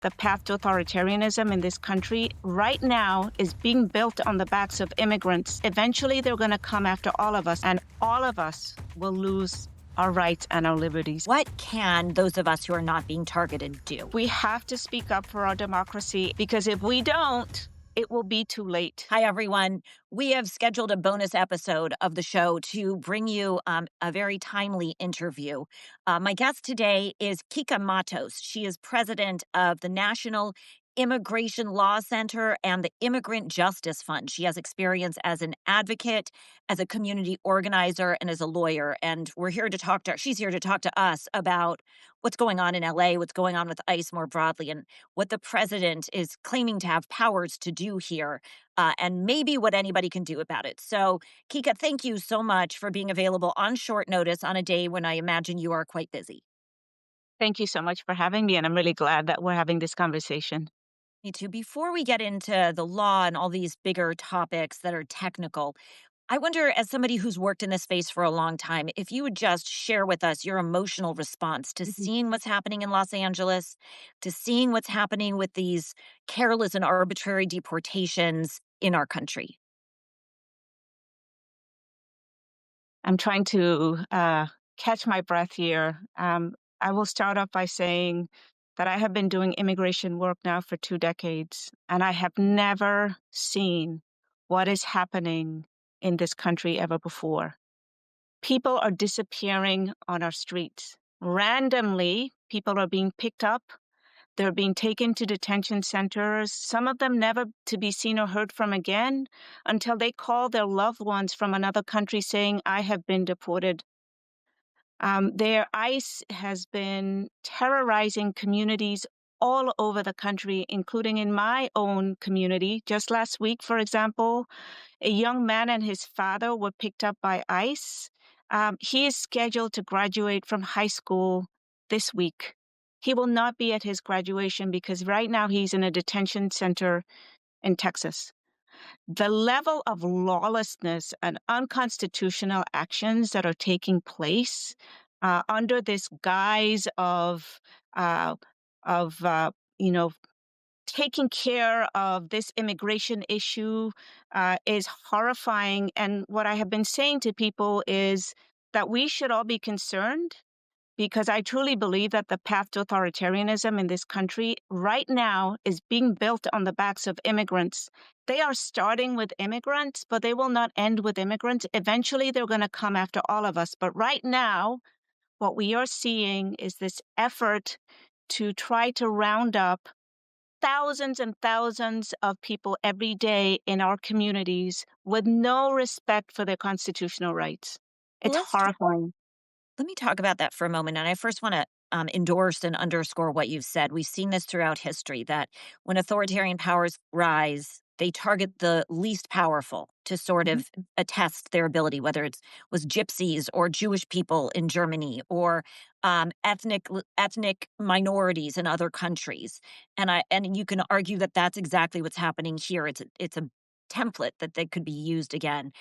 the path to authoritarianism in this country right now is being built on the backs of immigrants. Eventually, they're going to come after all of us, and all of us will lose our rights and our liberties. What can those of us who are not being targeted do? We have to speak up for our democracy, because if we don't, it will be too late. Hi, everyone. We have scheduled a bonus episode of the show to bring you a very timely interview. My guest today is Kica Matos. She is president of the National Immigration Law Center and the Immigrant Justice Fund. She has experience as an advocate, as a community organizer, and as a lawyer. And she's here to talk to us about what's going on in LA, what's going on with ICE more broadly, and what the president is claiming to have powers to do here, and maybe what anybody can do about it. So, Kica, thank you so much for being available on short notice on a day when I imagine you are quite busy. Thank you so much for having me, and I'm really glad that we're having this conversation. Me too. Before we get into the law and all these bigger topics that are technical, I wonder, as somebody who's worked in this space for a long time, if you would just share with us your emotional response to seeing what's happening in Los Angeles, to seeing what's happening with these careless and arbitrary deportations in our country. I'm trying to catch my breath here. I will start off by saying that I have been doing immigration work now for 2 decades, and I have never seen what is happening in this country ever before. People are disappearing on our streets. Randomly, people are being picked up. They're being taken to detention centers, some of them never to be seen or heard from again until they call their loved ones from another country saying, I have been deported. Their ICE has been terrorizing communities all over the country, including in my own community. Just last week, for example, a young man and his father were picked up by ICE. He is scheduled to graduate from high school this week. He will not be at his graduation because right now he's in a detention center in Texas. The level of lawlessness and unconstitutional actions that are taking place under this guise of uh, of you know taking care of this immigration issue is horrifying. And what I have been saying to people is that we should all be concerned, because I truly believe that the path to authoritarianism in this country right now is being built on the backs of immigrants. They are starting with immigrants, but they will not end with immigrants. Eventually, they're going to come after all of us. But right now, what we are seeing is this effort to try to round up thousands and thousands of people every day in our communities with no respect for their constitutional rights. Well, It's horrifying. let me talk about that for a moment. And I first want to endorse and underscore what you've said. We've seen this throughout history that when authoritarian powers rise, they target the least powerful to sort Mhm. of attest their ability, whether it was gypsies or Jewish people in Germany or ethnic minorities in other countries. And you can argue that that's exactly what's happening here. It's a template that they could be used again.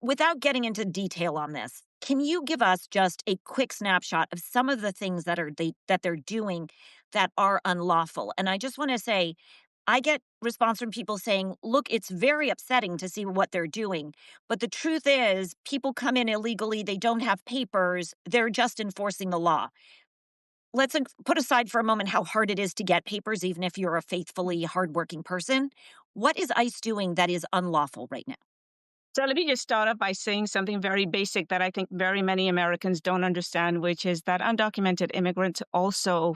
Without getting into detail on this, can you give us just a quick snapshot of some of the things that they're doing that are unlawful? And I just want to say, I get response from people saying, "Look, it's very upsetting to see what they're doing, but the truth is, people come in illegally; they don't have papers; they're just enforcing the law." Let's put aside for a moment how hard it is to get papers, even if you're a faithfully hardworking person. What is ICE doing that is unlawful right now? So let me just start off by saying something very basic that I think very many Americans don't understand, which is that undocumented immigrants also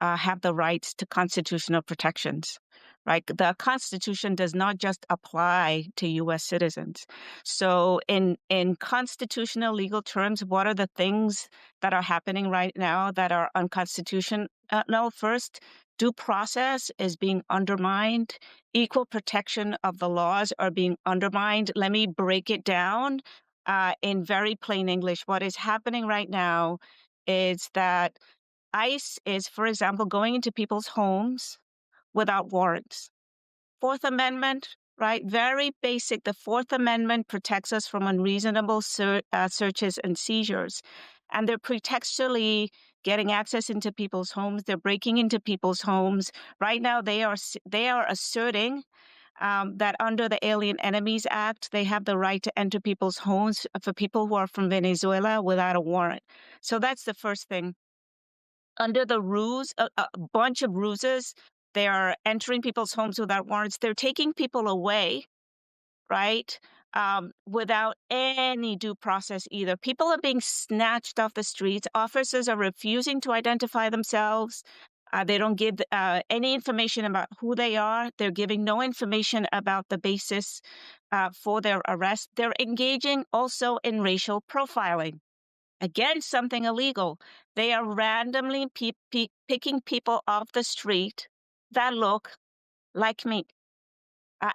have the rights to constitutional protections, right? The Constitution does not just apply to U.S. citizens. So in constitutional legal terms, what are the things that are happening right now that are unconstitutional? No, first, due process is being undermined. Equal protection of the laws are being undermined. Let me break it down in very plain English. What is happening right now is that ICE is, for example, going into people's homes without warrants. Fourth Amendment, right? Very basic. The Fourth Amendment protects us from unreasonable searches and seizures. And they're pretextually getting access into people's homes. They're breaking into people's homes. Right now, they are asserting that under the Alien Enemies Act, they have the right to enter people's homes for people who are from Venezuela without a warrant. So that's the first thing. Under the ruse, a bunch of ruses, they are entering people's homes without warrants. They're taking people away, right? Without any due process either. People are being snatched off the streets. Officers are refusing to identify themselves. They don't give any information about who they are. They're giving no information about the basis for their arrest. They're engaging also in racial profiling. Again, something illegal. They are randomly picking people off the street that look like me.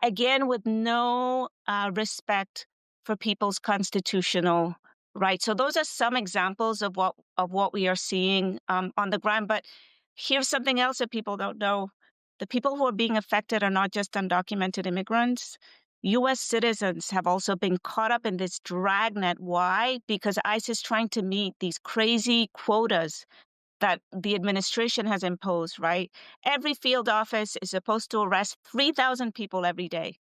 Again, with no respect for people's constitutional rights. So those are some examples of what we are seeing on the ground. But here's something else that people don't know. The people who are being affected are not just undocumented immigrants. U.S. citizens have also been caught up in this dragnet. Why? Because ICE is trying to meet these crazy quotas that the administration has imposed, right? Every field office is supposed to arrest 3,000 people every day.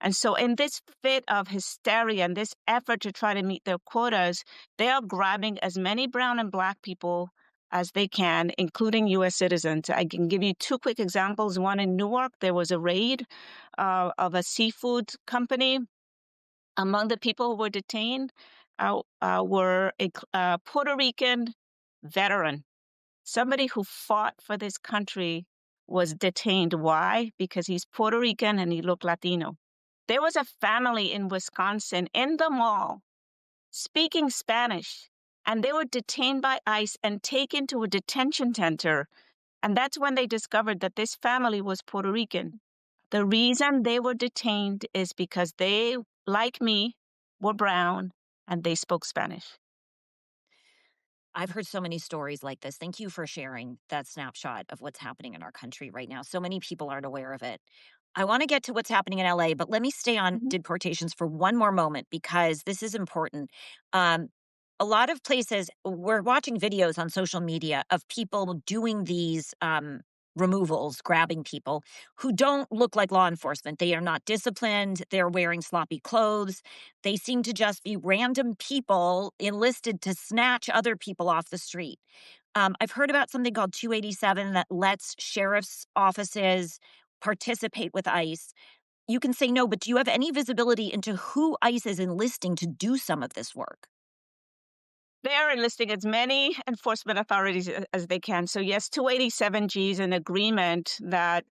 And so in this fit of hysteria and this effort to try to meet their quotas, they are grabbing as many brown and black people as they can, including U.S. citizens. I can give you two quick examples. One in Newark, there was a raid of a seafood company. Among the people who were detained were a Puerto Rican veteran. Somebody who fought for this country was detained. Why? Because he's Puerto Rican and he looked Latino. There was a family in Wisconsin in the mall speaking Spanish, and they were detained by ICE and taken to a detention center. And that's when they discovered that this family was Puerto Rican. The reason they were detained is because they, like me, were brown and they spoke Spanish. I've heard so many stories like this. Thank you for sharing that snapshot of what's happening in our country right now. So many people aren't aware of it. I want to get to what's happening in LA, but let me stay on Mhm. deportations for one more moment because this is important. Um, a lot of places, we're watching videos on social media of people doing these removals, grabbing people who don't look like law enforcement. They are not disciplined. They're wearing sloppy clothes. They seem to just be random people enlisted to snatch other people off the street. I've heard about something called 287 that lets sheriff's offices participate with ICE. You can say no, but do you have any visibility into who ICE is enlisting to do some of this work? They are enlisting as many enforcement authorities as they can. So yes, 287G is an agreement that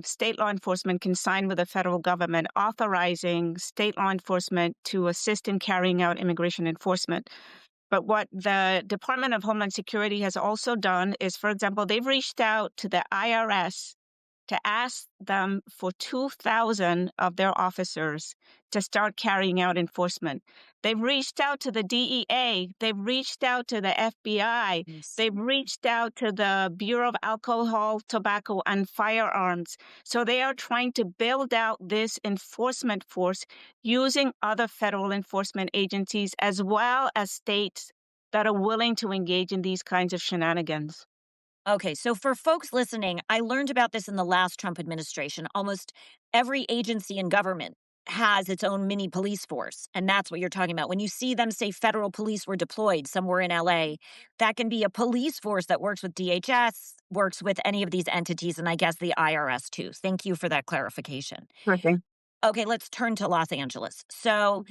state law enforcement can sign with the federal government, authorizing state law enforcement to assist in carrying out immigration enforcement. But what the Department of Homeland Security has also done is, for example, they've reached out to the IRS to ask them for 2,000 of their officers to start carrying out enforcement. They've reached out to the DEA. They've reached out to the FBI. Yes. They've reached out to the Bureau of Alcohol, Tobacco, and Firearms. So they are trying to build out this enforcement force using other federal enforcement agencies as well as states that are willing to engage in these kinds of shenanigans. Okay, so for folks listening, I learned about this in the last Trump administration. Almost every agency in government has its own mini police force. And that's what you're talking about. When you see them say federal police were deployed somewhere in LA, that can be a police force that works with DHS, works with any of these entities, and I guess the IRS too. Thank you for that clarification. Perfect. Okay, let's turn to Los Angeles. So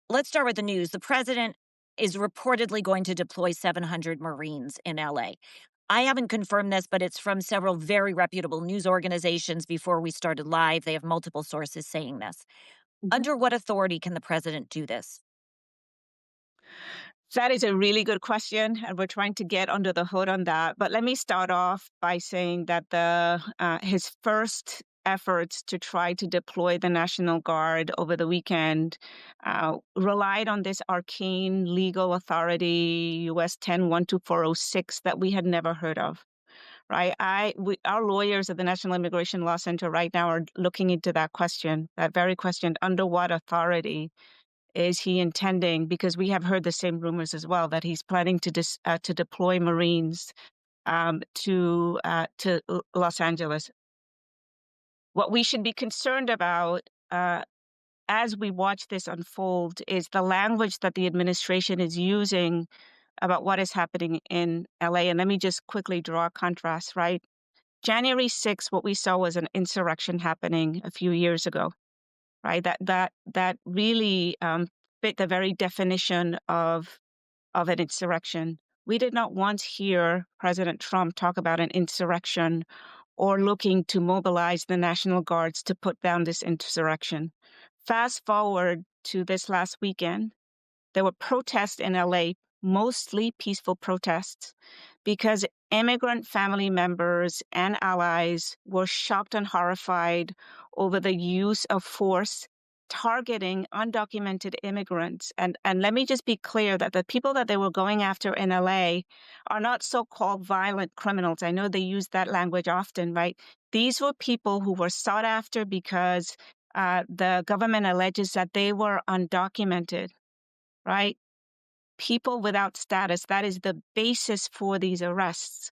let's start with the news. The president is reportedly going to deploy 700 Marines in LA. I haven't confirmed this, but it's from several very reputable news organizations before we started live. They have multiple sources saying this. Mhm. Under what authority can the president do this? That is a really good question, and we're trying to get under the hood on that. But let me start off by saying that his first efforts to try to deploy the National Guard over the weekend relied on this arcane legal authority, US 10-12406, that we had never heard of. Right? Our lawyers at the National Immigration Law Center right now are looking into that question, that very question: under what authority is he intending? Because we have heard the same rumors as well that he's planning to deploy Marines to Los Angeles. What we should be concerned about as we watch this unfold is the language that the administration is using about what is happening in LA. And let me just quickly draw a contrast, right? January 6th, what we saw was an insurrection happening a few years ago, right? That really fit the very definition of an insurrection. We did not once hear President Trump talk about an insurrection or looking to mobilize the National Guards to put down this insurrection. Fast forward to this last weekend, there were protests in LA, mostly peaceful protests, because immigrant family members and allies were shocked and horrified over the use of force targeting undocumented immigrants. And let me just be clear that the people that they were going after in LA are not so-called violent criminals. I know they use that language often, right? These were people who were sought after because the government alleges that they were undocumented, right? People without status, that is the basis for these arrests,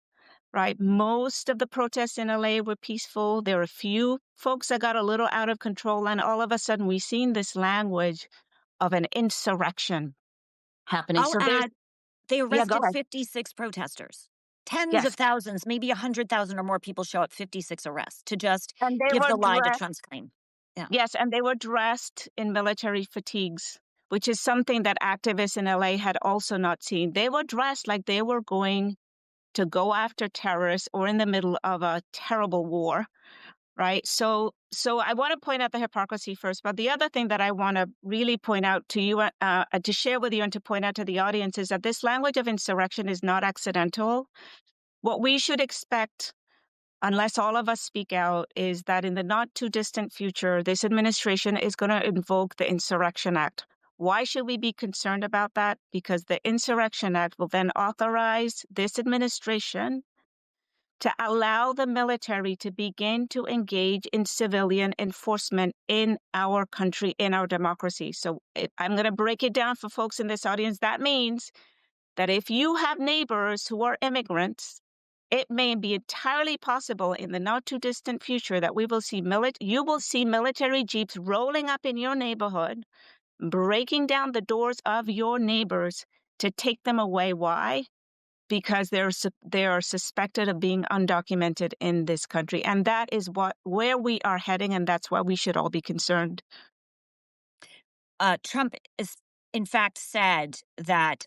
right? Most of the protests in LA were peaceful. There were a few folks that got a little out of control, and all of a sudden we've seen this language of an insurrection happening. I'll So there's, add, they yeah, go arrested ahead. 56 protesters. Tens Yes. of thousands, maybe 100,000 or more people show up, 56 arrests to just And they give were the lie to dressed, Trump's claim. Yeah. yes, and they were dressed in military fatigues, which is something that activists in LA had also not seen. They were dressed like they were going to go after terrorists or in the middle of a terrible war, right? So I want to point out the hypocrisy first, but the other thing that I want to really point out to you, to share with you and to point out to the audience is that this language of insurrection is not accidental. What we should expect, unless all of us speak out, is that in the not too distant future, this administration is going to invoke the Insurrection Act. Why should we be concerned about that? Because the Insurrection Act will then authorize this administration to allow the military to begin to engage in civilian enforcement in our country, in our democracy. So I'm going to break it down for folks in this audience. That means that if you have neighbors who are immigrants, it may be entirely possible in the not too distant future that you will see military jeeps rolling up in your neighborhood, breaking down the doors of your neighbors to take them away. Why? Because they are suspected of being undocumented in this country. And that is where we are heading, and that's why we should all be concerned. Trump is, in fact, said that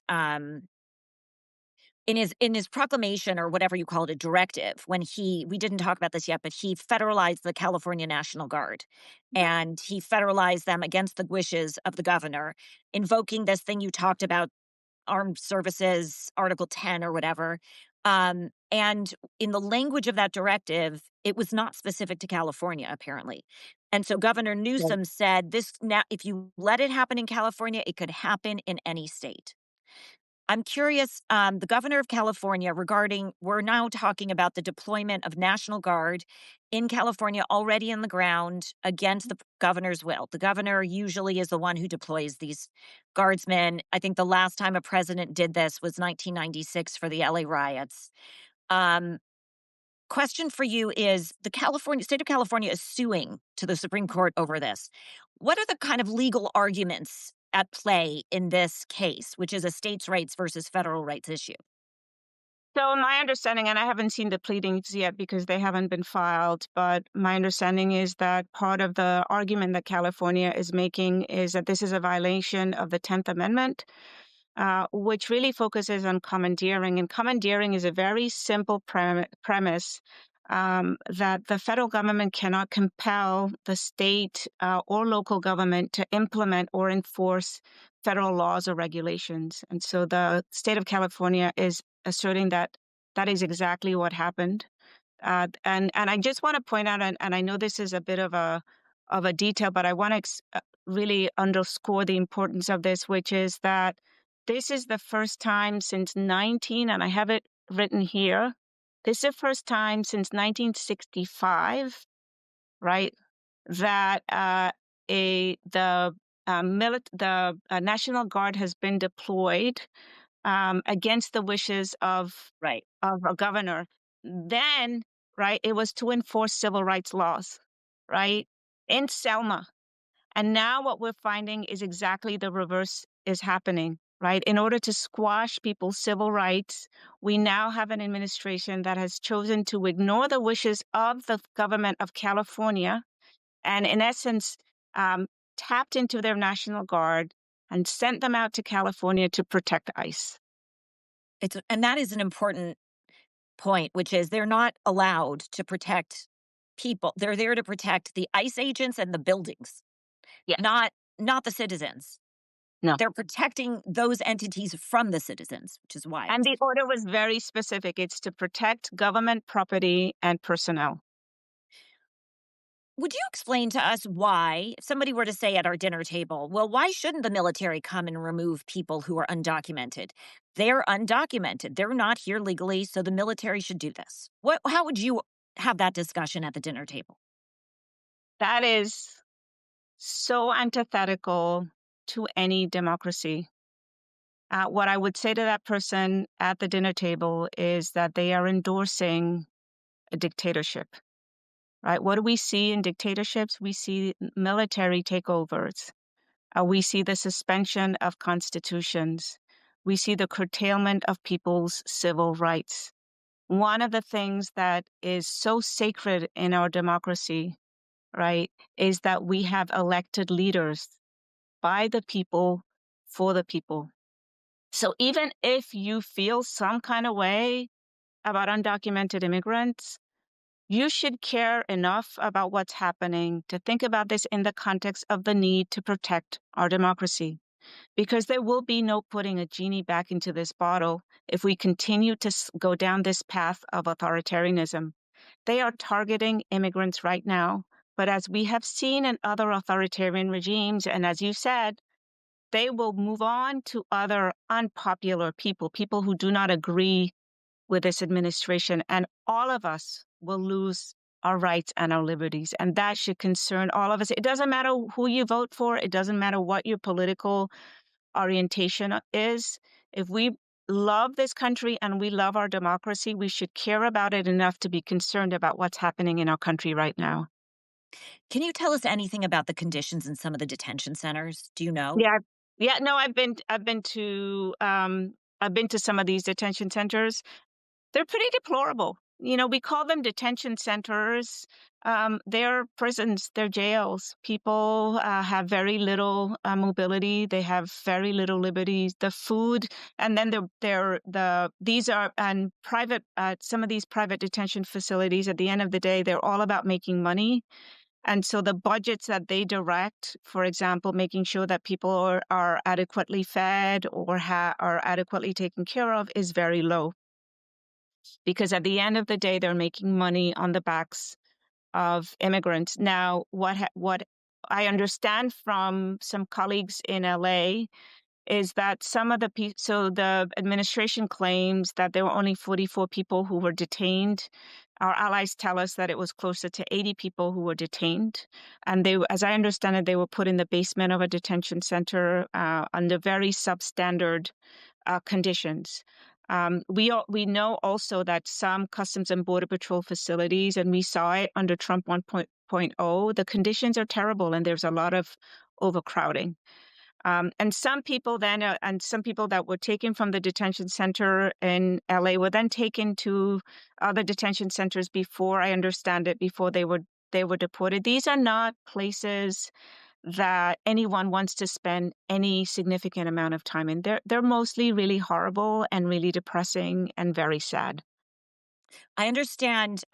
in his proclamation, or whatever you call it, a directive, when we didn't talk about this yet, but he federalized the California National Guard, and he federalized them against the wishes of the governor, invoking this thing you talked about, Armed Services, Article 10 or whatever. And in the language of that directive, it was not specific to California, apparently. And so Governor Right. Newsom said, "This now, if you let it happen in California, it could happen in any state." I'm curious, the governor of California, we're now talking about the deployment of National Guard in California already on the ground against the governor's will. The governor usually is the one who deploys these guardsmen. I think the last time a president did this was 1996 for the LA riots. Um, Question for you is, state of California is suing to the Supreme Court over this. What are the kind of legal arguments at play in this case, which is a states' rights versus federal rights issue? So my understanding, and I haven't seen the pleadings yet because they haven't been filed, but my understanding is that part of the argument that California is making is that this is a violation of the 10th Amendment, which really focuses on commandeering. And commandeering is a very simple premise that the federal government cannot compel the state or local government to implement or enforce federal laws or regulations. And so the state of California is asserting that that is exactly what happened. And I just want to point out, and I know this is a bit of a detail, but I want to really underscore the importance of this, which is that this is the first time since and I have it written here. This is the first time since 1965, right, that the National Guard has been deployed against the wishes Right. of a governor. Then, right, it was to enforce civil rights laws, right, in Selma. And now what we're finding is exactly the reverse is happening, right? In order to squash people's civil rights, we now have an administration that has chosen to ignore the wishes of the government of California and, in essence, um, tapped into their National Guard and sent them out to California to protect ICE. And that is an important point, which is they're not allowed to protect people. They're there to protect the ICE agents and the buildings, Yes. not the citizens. No. They're protecting those entities from the citizens, which is wild. And the order was very specific. It's to protect government property and personnel. Would you explain to us why, if somebody were to say at our dinner table, well, why shouldn't the military come and remove people who are undocumented? They're undocumented. They're not here legally, so the military should do this. How would you have that discussion at the dinner table? That is so antithetical to any democracy. What I would say to that person at the dinner table is that they are endorsing a dictatorship, right? What do we see in dictatorships? We see military takeovers. We see the suspension of constitutions. We see the curtailment of people's civil rights. One of the things that is so sacred in our democracy, right, is that we have elected leaders by the people, for the people. So even if you feel some kind of way about undocumented immigrants, you should care enough about what's happening to think about this in the context of the need to protect our democracy. Because there will be no putting a genie back into this bottle if we continue to go down this path of authoritarianism. They are targeting immigrants right now, but as we have seen in other authoritarian regimes, and as you said, they will move on to other unpopular people, people who do not agree with this administration, and all of us will lose our rights and our liberties. And that should concern all of us. It doesn't matter who you vote for. It doesn't matter what your political orientation is. If we love this country and we love our democracy, we should care about it enough to be concerned about what's happening in our country right now. Can you tell us anything about the conditions in some of the detention centers? Do you know? Yeah. Yeah, no, I've been to some of these detention centers. They're pretty deplorable. You know, we call them detention centers. They're prisons, they're jails. People have very little mobility. They have very little liberties. The food, and then these are and private. Some of these private detention facilities. At the end of the day, they're all about making money. And so the budgets that they direct, for example, making sure that people are adequately fed or are adequately taken care of, is very low. Because at the end of the day, they're making money on the backs of immigrants. Now, what I understand from some colleagues in LA is that so the administration claims that there were only 44 people who were detained. Our allies tell us that it was closer to 80 people who were detained. And as I understand it, they were put in the basement of a detention center under very substandard conditions. We know also that some Customs and Border Patrol facilities, and we saw it under Trump 1.0, the conditions are terrible and there's a lot of overcrowding. And some people that were taken from the detention center in LA were then taken to other detention centers before they were deported. These are not places that anyone wants to spend any significant amount of time in. They're mostly really horrible and really depressing and very sad. I understand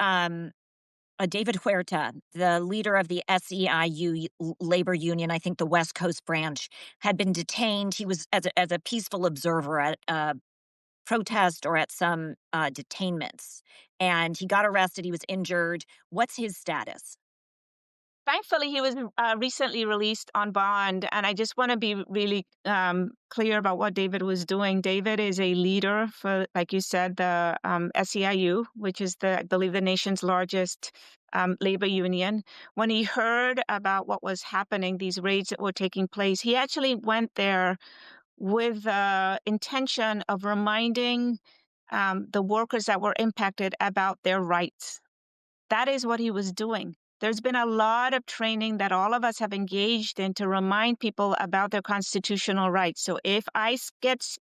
David Huerta, the leader of the SEIU labor union, I think the West Coast branch, had been detained. He was as a peaceful observer at a protest or at some detainments, and he got arrested. He was injured. What's his status? Thankfully, he was recently released on bond, and I just want to be really clear about what David was doing. David is a leader for, like you said, the SEIU, which is I believe, the nation's largest labor union. When he heard about what was happening, these raids that were taking place, he actually went there with the intention of reminding the workers that were impacted about their rights. That is what he was doing. There's been a lot of training that all of us have engaged in to remind people about their constitutional rights. So if ICE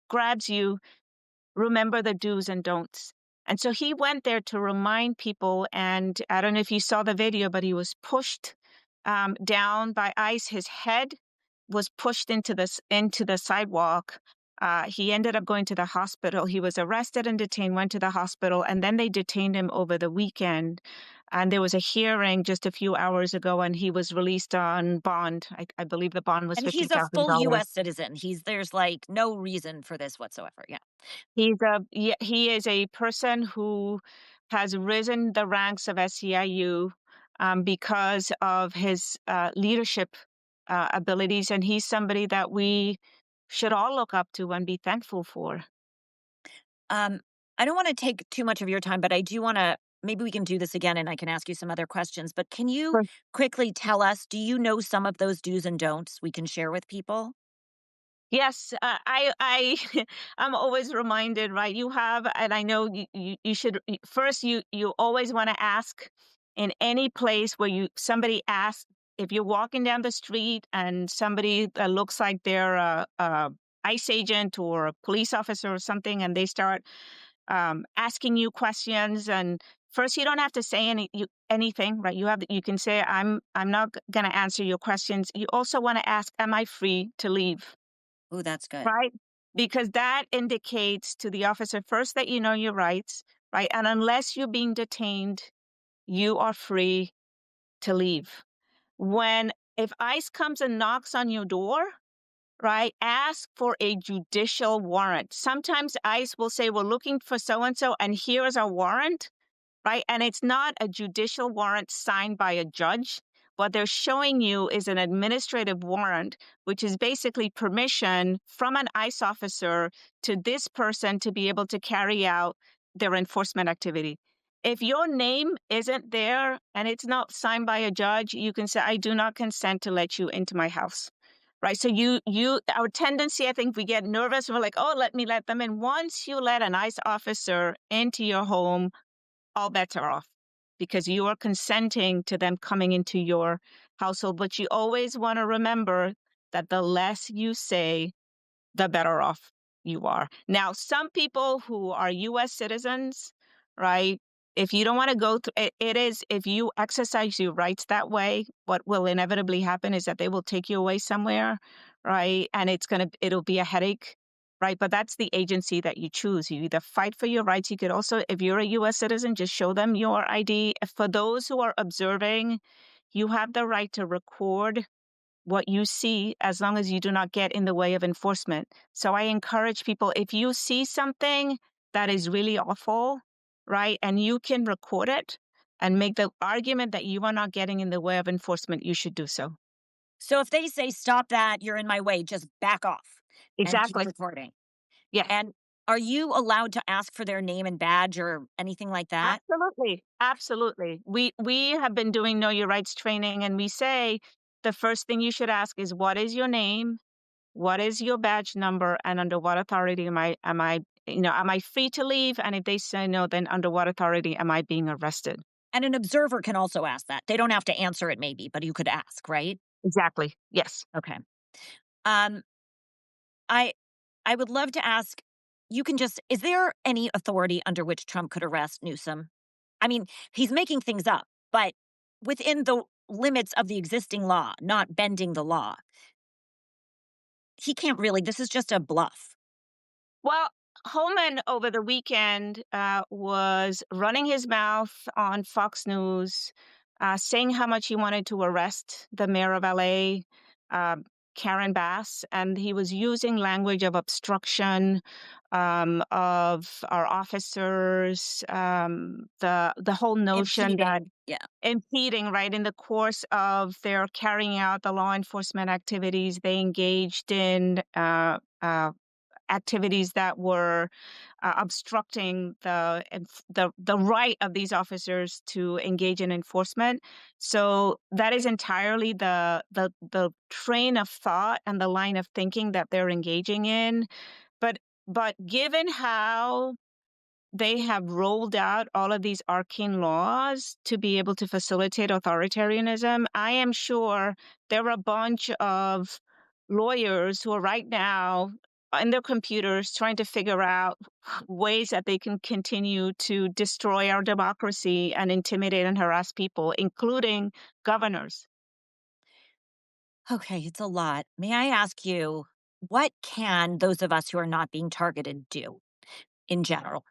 grabs you, remember the do's and don'ts. And so he went there to remind people. And I don't know if you saw the video, but he was pushed down by ICE. His head was pushed into the sidewalk. He ended up going to the hospital. He was arrested and detained, went to the hospital, and then they detained him over the weekend. And there was a hearing just a few hours ago, and he was released on bond. I believe the bond was And he's a full $50,000. US citizen. There's like no reason for this whatsoever. Yeah. He is a person who has risen the ranks of SEIU because of his leadership abilities, and he's somebody that we should all look up to and be thankful for. Um, I don't want to take too much of your time, but I do want to. Maybe we can do this again and I can ask you some other questions. But can you Sure. quickly tell us, do you know some of those do's and don'ts we can share with people? Yes, I'm always reminded, right? You have, and I know you should first you always want to ask in any place where somebody asks if you're walking down the street and somebody that looks like they're a ICE agent or a police officer or something, and they start asking you questions. And first, you don't have to say anything, right? You can say I'm not going to answer your questions. You also want to ask, am I free to leave? Oh, that's good. Right? Because that indicates to the officer first that you know your rights, right? And unless you're being detained, you are free to leave. If ICE comes and knocks on your door, right, ask for a judicial warrant. Sometimes ICE will say, we're looking for so and so, and here's a warrant, right? And it's not a judicial warrant signed by a judge. What they're showing you is an administrative warrant, which is basically permission from an ICE officer to this person to be able to carry out their enforcement activity. If your name isn't there and it's not signed by a judge, you can say, I do not consent to let you into my house. Right. So our tendency, I think we get nervous. We're like, oh, let me let them in. Once you let an ICE officer into your home, all bets are off because you are consenting to them coming into your household. But you always want to remember that the less you say, the better off you are. Now, some people who are US citizens, right? If you don't want to go through if you exercise your rights that way, what will inevitably happen is that they will take you away somewhere, right? And it'll be a headache, right? But that's the agency that you choose. You either fight for your rights. You could also, if you're a US citizen, just show them your ID. For those who are observing, you have the right to record what you see as long as you do not get in the way of enforcement. So I encourage people, if you see something that is really awful, right, and you can record it and make the argument that you are not getting in the way of enforcement, you should do so. So if they say, stop that, you're in my way, just back off and keep Exactly. recording. Yes. And are you allowed to ask for their name and badge or anything like that? Absolutely. Absolutely. We have been doing Know Your Rights training, and we say the first thing you should ask is, what is your name? What is your badge number, and under what authority am I free to leave? And if they say no, then under what authority am I being arrested? And an observer can also ask that. They don't have to answer it maybe, but you could ask, right? Exactly. Yes. Okay. Um, I I would love to ask, is there any authority under which Trump could arrest Newsom? I mean, he's making things up, but within the limits of the existing law, not bending the law. He can't really, this is just a bluff. Well, Holman over the weekend was running his mouth on Fox News, saying how much he wanted to arrest the mayor of LA, uh, Karen Bass, and he was using language of obstruction of our officers, the whole notion that Impeding. Yeah. impeding, right, in the course of their carrying out the law enforcement activities, they engaged in activities that were obstructing the right of these officers to engage in enforcement. So that is entirely the train of thought and the line of thinking that they're engaging in. But given how they have rolled out all of these arcane laws to be able to facilitate authoritarianism, I am sure there are a bunch of lawyers who are right now on their computers trying to figure out ways that they can continue to destroy our democracy and intimidate and harass people, including governors. Okay, it's a lot. May I ask you, what can those of us who are not being targeted do in general?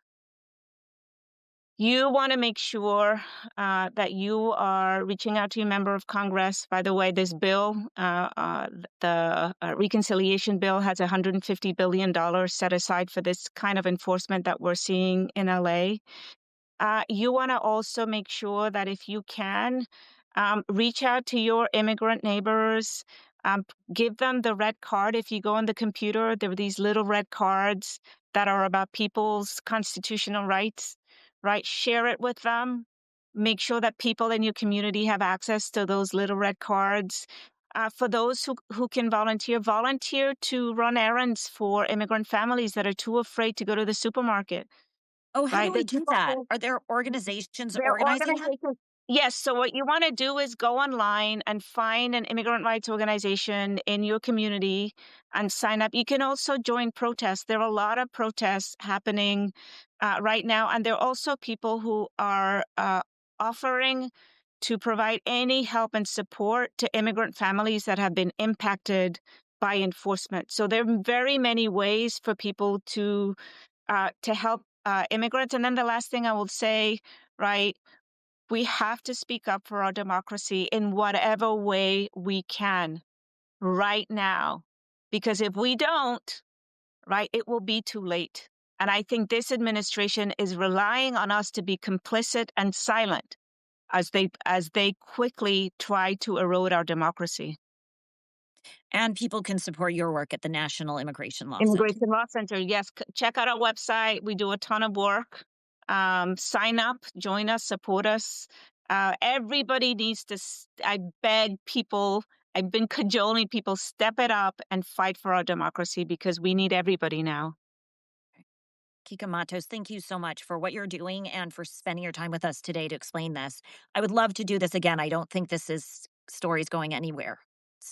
You want to make sure that you are reaching out to your member of Congress. By the way, this bill, the reconciliation bill, has $150 billion set aside for this kind of enforcement that we're seeing in LA. You want to also make sure that if you can, reach out to your immigrant neighbors, um, give them the red card. If you go on the computer, there are these little red cards that are about people's constitutional rights, right? Share it with them. Make sure that people in your community have access to those little red cards. For those who can volunteer, volunteer to run errands for immigrant families that are too afraid to go to the supermarket, Oh, how do right? we There's do people that? who Are there organizations their organizing that? organizations. Yes, so what you wanna do is go online and find an immigrant rights organization in your community and sign up. You can also join protests. There are a lot of protests happening, right now, and there are also people who are, offering to provide any help and support to immigrant families that have been impacted by enforcement. So there are very many ways for people to help, immigrants. And then the last thing I will say, right, we have to speak up for our democracy in whatever way we can right now. Because if we don't, right, it will be too late. And I think this administration is relying on us to be complicit and silent as they quickly try to erode our democracy. And people can support your work at the National Immigration Law Center. Immigration Law Center, yes, check out our website. We do a ton of work. Sign up, join us, support us. Everybody needs to, I beg people, I've been cajoling people, step it up and fight for our democracy because we need everybody now. Kica Matos, thank you so much for what you're doing and for spending your time with us today to explain this. I would love to do this again. I don't think this is story's going anywhere.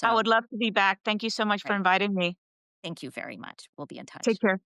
I So, would love to be back. Thank you so much for right. inviting me. Thank you very much. We'll be in Take touch. care.